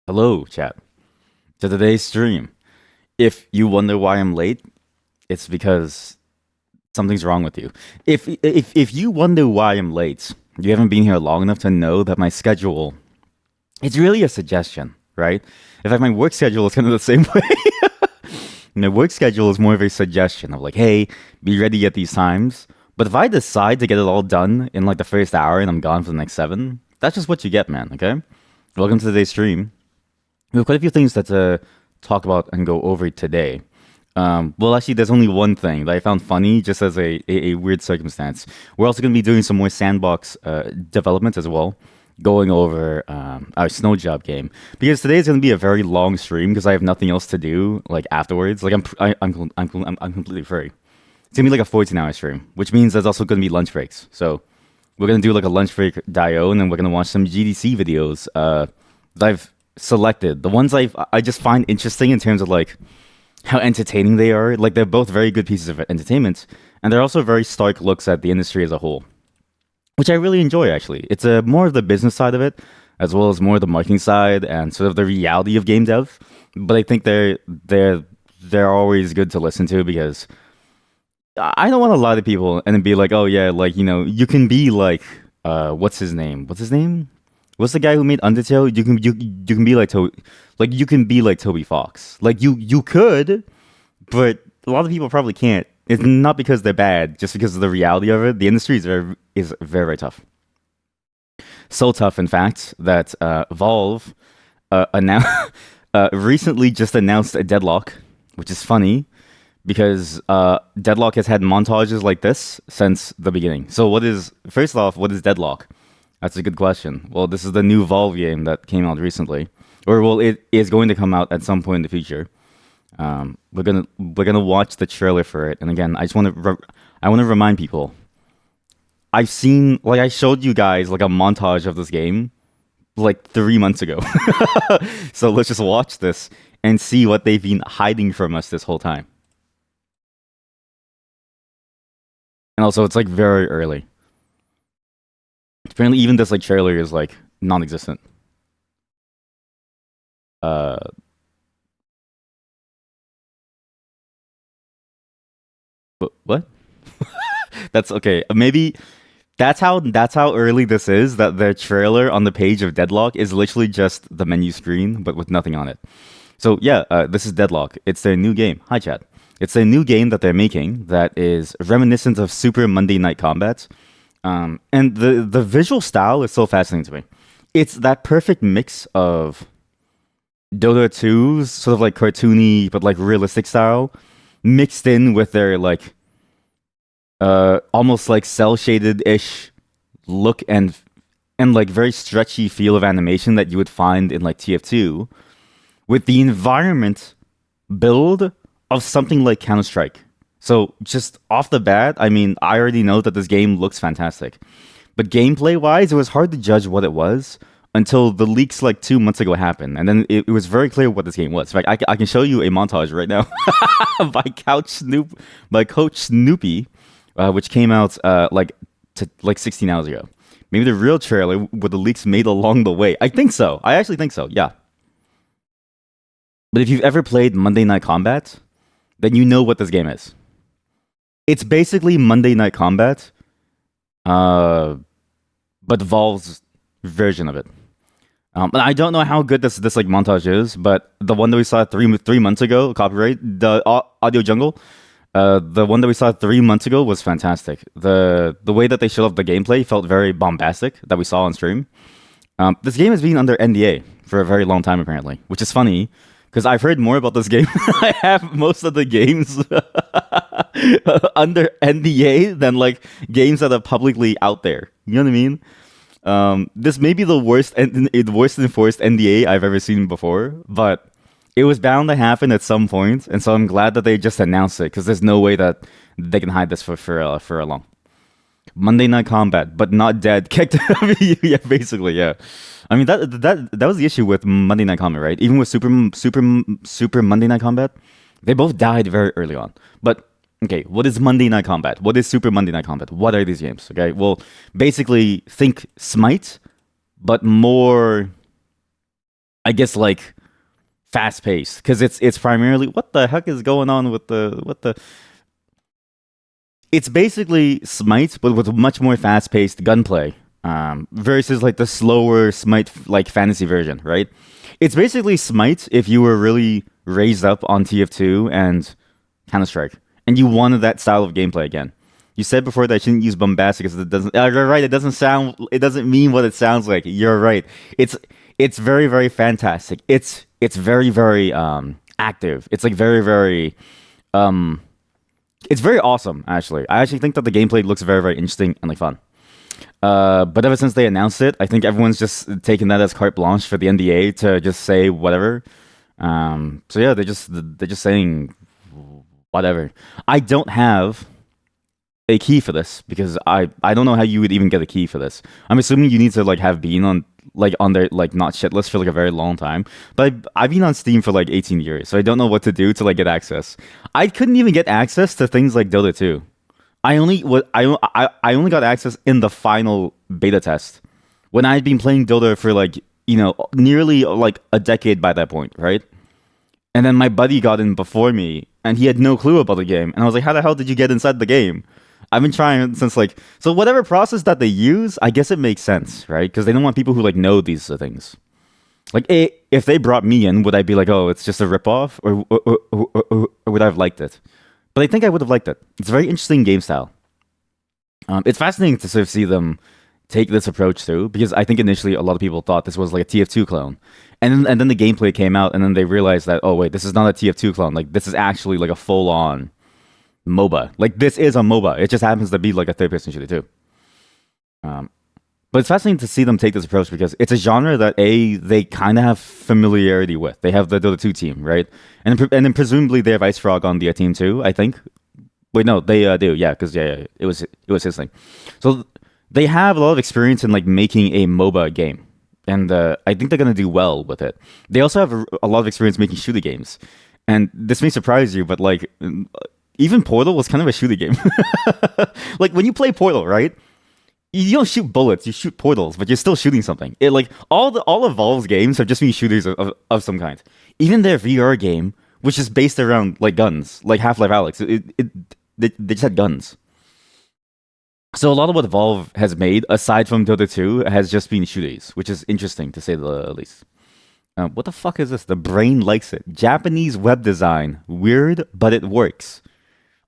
Hello, chat, to today's stream. If you wonder why I'm late, it's because something's wrong with you. If you wonder why I'm late, you haven't been here long enough to know that my schedule, it's really a suggestion, right? In fact, my work schedule is kind of the same way. My work schedule is more of a suggestion of like, hey, be ready at these times. But if I decide to get it all done in like the first hour and I'm gone for the next seven, that's just what you get, man. Okay. Welcome to today's stream. We have quite a few things that to talk about and go over today. Well, actually, there's only one thing that I found funny, just as a weird circumstance. We're also going to be doing some more sandbox development as well, going over our snow job game because today is going to be a very long stream because I have nothing else to do like afterwards. Like I'm completely free. It's gonna be like a 14-hour stream, which means there's also going to be lunch breaks. So we're gonna do like a lunch break dio, and then we're gonna watch some GDC videos that I've selected. The ones I just find interesting in terms of like how entertaining they are. Like they're both very good pieces of entertainment, and they're also very stark looks at the industry as a whole, which I really enjoy. Actually, it's a more of the business side of it, as well as more of the marketing side and sort of the reality of game dev. But I think they're always good to listen to because I don't want to lie to people and then be like, oh yeah, like you can be like, what's his name? What's his name? What's the guy who made Undertale? You can be like like you can be like Toby Fox. Like you could, but a lot of people probably can't. It's not because they're bad, just because of the reality of it. The industry is very very tough. So tough, in fact, that Valve announced recently just announced a deadlock, which is funny because Deadlock has had montages like this since the beginning. So first off, what is Deadlock? That's a good question. Well, this is the new Valve game that came out recently, or well, it is going to come out at some point in the future. We're gonna watch the trailer for it, and again, I want to remind people. I've seen like I showed you guys like a montage of this game like 3 months ago. So let's just watch this and see what they've been hiding from us this whole time. And also, it's like very early. Apparently, even this like trailer is like non-existent. Uh, what? That's okay. Maybe that's how early this is. That the trailer on the page of Deadlock is literally just the menu screen, but with nothing on it. So yeah, this is Deadlock. It's their new game. Hi, chat. It's a new game that they're making that is reminiscent of Super Monday Night Combat. And the visual style is so fascinating to me. It's that perfect mix of Dota 2's sort of like cartoony but like realistic style mixed in with their like almost like cell shaded ish look and like very stretchy feel of animation that you would find in like TF2 with the environment build of something like Counter Strike. So just off the bat, I mean, I already know that this game looks fantastic, but gameplay wise, it was hard to judge what it was until the leaks like 2 months ago happened, and then it was very clear what this game was. In fact, I can show you a montage right now by Coach Snoopy, which came out like 16 hours ago. Maybe the real trailer with the leaks made along the way. I think so. I actually think so. Yeah. But if you've ever played Monday Night Combat, then you know what this game is. It's basically Monday Night Combat, uh, but Valve's version of it. And I don't know how good this like montage is, but the one that we saw 3 months ago, copyright the Audio Jungle, the one that we saw 3 months ago was fantastic. The way that they showed off the gameplay felt very bombastic that we saw on stream. This game has been under NDA for a very long time apparently, which is funny because I've heard more about this game. I have most of the games under NDA than like games that are publicly out there. You know what I mean? This may be the worst enforced NDA I've ever seen before, but it was bound to happen at some point, and so I'm glad that they just announced it because there's no way that they can hide this for a long. Monday Night Combat, but not dead. Kicked out. Yeah, basically, yeah. I mean that was the issue with Monday Night Combat, right? Even with Super Monday Night Combat, they both died very early on. But okay, what is Monday Night Combat? What is Super Monday Night Combat? What are these games? Okay, well, basically think Smite, but more I guess like fast paced because it's primarily what the heck is going on with the what the it's basically Smite but with much more fast paced gunplay versus like the slower Smite like fantasy version, right? It's basically Smite if you were really raised up on TF2 and Counter Strike and you wanted that style of gameplay again. You said before that I shouldn't use bombastic because it doesn't. You're right. It doesn't sound. It doesn't mean what it sounds like. You're right. It's it's very very fantastic. It's very very active. It's like very very um. It's very awesome. Actually, I actually think that the gameplay looks very very interesting and like fun. But ever since they announced it, I think everyone's just taken that as carte blanche for the NDA to just say whatever. So yeah, they're just saying whatever. I don't have a key for this because I don't know how you would even get a key for this. I'm assuming you need to like have been on their like not shit list for like a very long time. But I've been on Steam for like 18 years, so I don't know what to do to like get access. I couldn't even get access to things like Dota 2. I only got access in the final beta test when I had been playing Dota for like nearly like a decade by that point, right? And then my buddy got in before me, and he had no clue about the game. And I was like, "How the hell did you get inside the game?" I've been trying since like so whatever process that they use, I guess it makes sense, right? Because they don't want people who like know these things. Like, if they brought me in, would I be like, "Oh, it's just a ripoff," or would I have liked it? But I think I would have liked it. It's a very interesting game style. It's fascinating to sort of see them take this approach through because I think initially a lot of people thought this was like a TF2 clone, and then the gameplay came out, and then they realized that oh wait, this is not a TF2 clone. Like this is actually like a full on MOBA. Like this is a MOBA. It just happens to be like a third person shooter too. Um, but it's fascinating to see them take this approach because it's a genre that they kind of have familiarity with. They have the Dota 2 team, right? And then presumably they have Ice Frog on the team too. I think. Wait, no, they do. Yeah, because yeah, it was his thing. So they have a lot of experience in like making a MOBA game, and I think they're gonna do well with it. They also have a lot of experience making shooter games, and this may surprise you, but like even Portal was kind of a shooter game. Like when you play Portal, right? You don't shoot bullets, you shoot portals, but you're still shooting something. It like all of Valve's games have just been shooters of some kind. Even their VR game, which is based around like guns, like Half-Life Alyx, they just had guns. So a lot of what Valve has made, aside from Dota 2, has just been shooters, which is interesting to say the least. What the fuck is this? The brain likes it. Japanese web design, weird, but it works.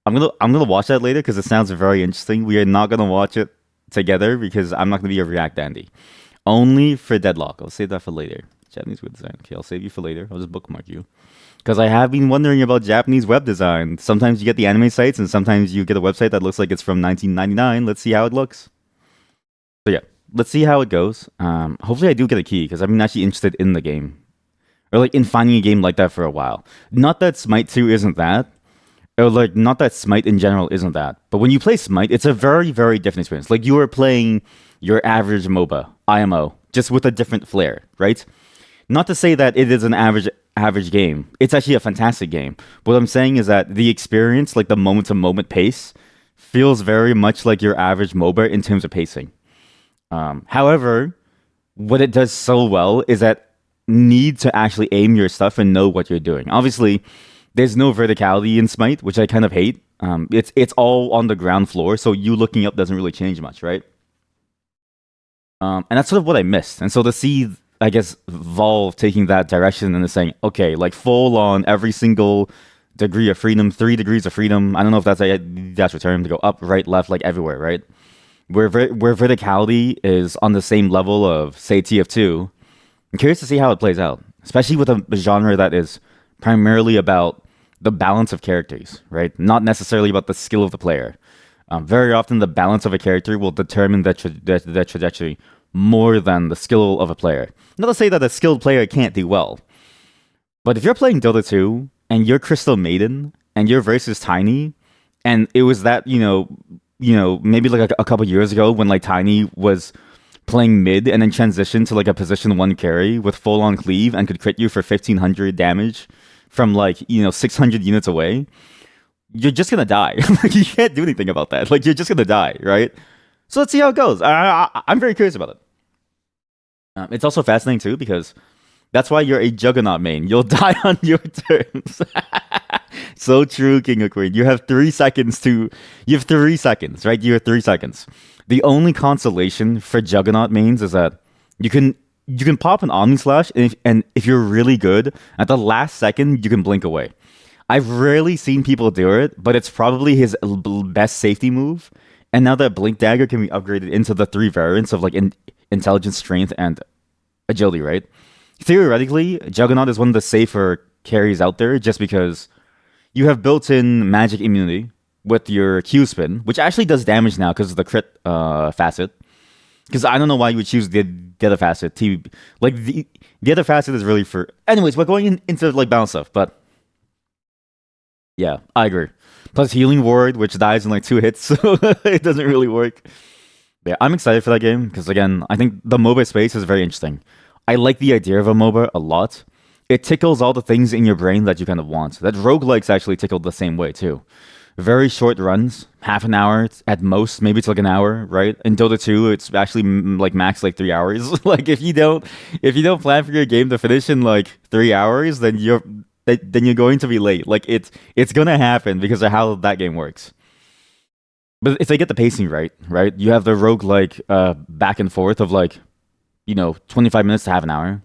I'm gonna watch that later because it sounds very interesting. We are not gonna watch it together because I'm not gonna be a React dandy. Only for Deadlock. I'll save that for later. Japanese web design. Okay, I'll save you for later. I'll just bookmark you. Because I have been wondering about Japanese web design. Sometimes you get the anime sites, and sometimes you get a website that looks like it's from 1999. Let's see how it looks. So yeah, let's see how it goes. Hopefully I do get a key, because I've been actually interested in the game. Or like in finding a game like that for a while. Not that Smite 2 isn't that. Or like, not that Smite in general isn't that. But when you play Smite, it's a very, very different experience. Like you are playing your average MOBA, IMO, just with a different flair, right? Not to say that it is an average game. It's actually a fantastic game. What I'm saying is that the experience, like the moment to moment pace, feels very much like your average MOBA in terms of pacing. However, what it does so well is that need to actually aim your stuff and know what you're doing. Obviously, there's no verticality in Smite, which I kind of hate. It's all on the ground floor, so you looking up doesn't really change much, right? And that's sort of what I missed. And so to see, I guess, Valve taking that direction and saying, okay, like full on every single degree of freedom, 3 degrees of freedom. I don't know if that's a actual term to go up, right, left, like everywhere, right? Where verticality is on the same level of, say, TF2. I'm curious to see how it plays out, especially with a genre that is primarily about the balance of characters, right? Not necessarily about the skill of the player. Very often, the balance of a character will determine the trajectory more than the skill of a player. Not to say that a skilled player can't do well, but if you're playing Dota 2 and you're Crystal Maiden and your verse is Tiny, and it was that maybe like a couple years ago when like Tiny was playing mid and then transitioned to like a position 1 carry with full on cleave and could crit you for 1500 damage from like 600 units away, you're just gonna die. Like you can't do anything about that. Like you're just gonna die, right? So let's see how it goes. I'm very curious about it. It's also fascinating too because That's why you're a Juggernaut main. You'll die on your terms. So true, King of Queen. You have 3 seconds to. You have 3 seconds, right? You have 3 seconds. The only consolation for Juggernaut mains is that you can you can pop an Omni Slash, and if you're really good, at the last second you can blink away. I've rarely seen people do it, but it's probably his best safety move. And now that Blink Dagger can be upgraded into the three variants of like intelligence, strength, and agility, right? Theoretically, Juggernaut is one of the safer carries out there just because you have built-in magic immunity with your Q spin, which actually does damage now because of the crit facet. Because I don't know why you would choose the other facet. Like the other facet is really for. Anyways, we're going into like balance stuff, but yeah, I agree. Plus healing ward, which dies in like 2 hits, so it doesn't really work. Yeah, I'm excited for that game because again, I think the MOBA space is very interesting. I like the idea of a MOBA a lot. It tickles all the things in your brain that you kind of want. That roguelikes actually tickled the same way too. Very short runs, half an hour at most, maybe it's like an hour, right? In Dota 2, it's actually like max like 3 hours. Like if you don't plan for your game to finish in like 3 hours, then you're going to be late. Like it's gonna happen because of how that game works. But if they get the pacing right, right? You have the roguelike back and forth of like 25 minutes to half an hour.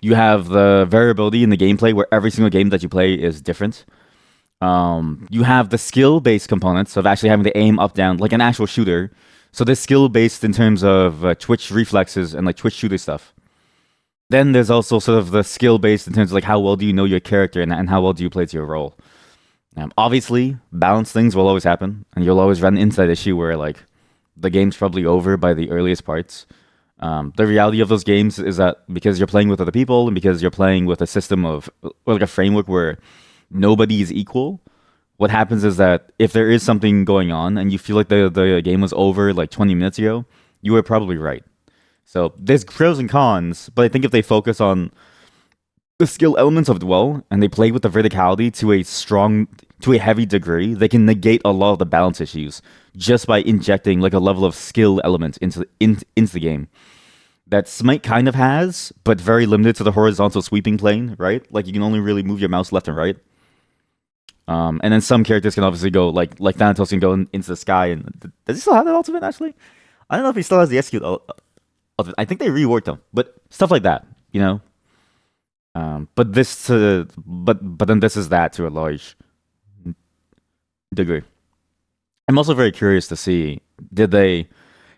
You have the variability in the gameplay where every single game that you play is different. You have the skill-based components of actually having to aim up, down, like an actual shooter. So there's skill-based in terms of twitch reflexes and like twitch shooter stuff. Then there's also sort of the skill-based in terms of like how well do you know your character and how well do you play to your role. Obviously, balanced things will always happen, and you'll always run into that issue where like the game's probably over by the earliest parts. The reality of those games is that because you're playing with other people and because you're playing with a system of or like a framework where nobody is equal, what happens is that if there is something going on and you feel like the game was over like 20 minutes ago, you were probably right. So there's pros and cons, but I think if they focus on the skill elements of Dwell and they play with the verticality to a heavy degree, they can negate a lot of the balance issues just by injecting like a level of skill element into the game that Smite kind of has, but very limited to the horizontal sweeping plane, right? Like you can only really move your mouse left and right. And then some characters can obviously go like Thanatos can go into the sky. And does he still have that ultimate? Actually, I don't know if he still has the execute. I think they reworked him, but stuff like that, you know. But then this is that to a large degree. I'm also very curious to see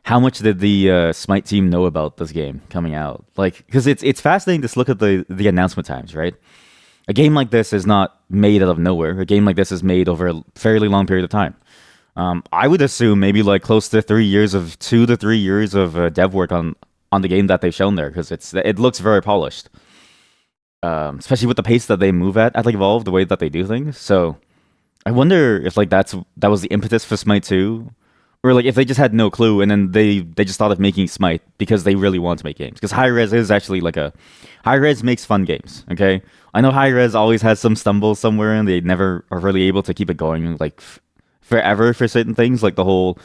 how much did the Smite team know about this game coming out? Like, because it's fascinating to look at the announcement times, right? A game like this is not made out of nowhere. A game like this is made over a fairly long period of time. I would assume maybe like close to 2 to 3 years of dev work on the game that they've shown there because it looks very polished, especially with the pace that they move at like Evolve, the way that they do things. So I wonder if like that was the impetus for Smite 2, or like if they just had no clue and then they just thought of making Smite because they really want to make games. Because High Res is actually like High Res makes fun games. Okay, I know High Res always has some stumbles somewhere and they never are really able to keep it going like forever for certain things, like the whole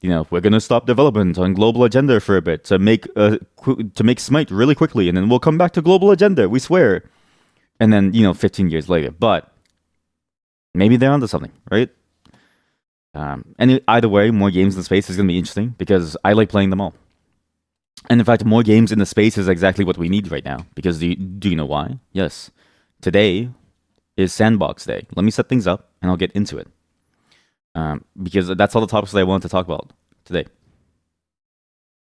we're gonna stop development on global agenda for a bit to make Smite really quickly and then we'll come back to global agenda, we swear. And then 15 years later, but maybe they're onto something, right? And either way, more games in the space is going to be interesting because I like playing them all. And in fact, more games in the space is exactly what we need right now. Because do you know why? Yes. Today is Sandbox Day. Let me set things up and I'll get into it. Because that's all the topics that I wanted to talk about today.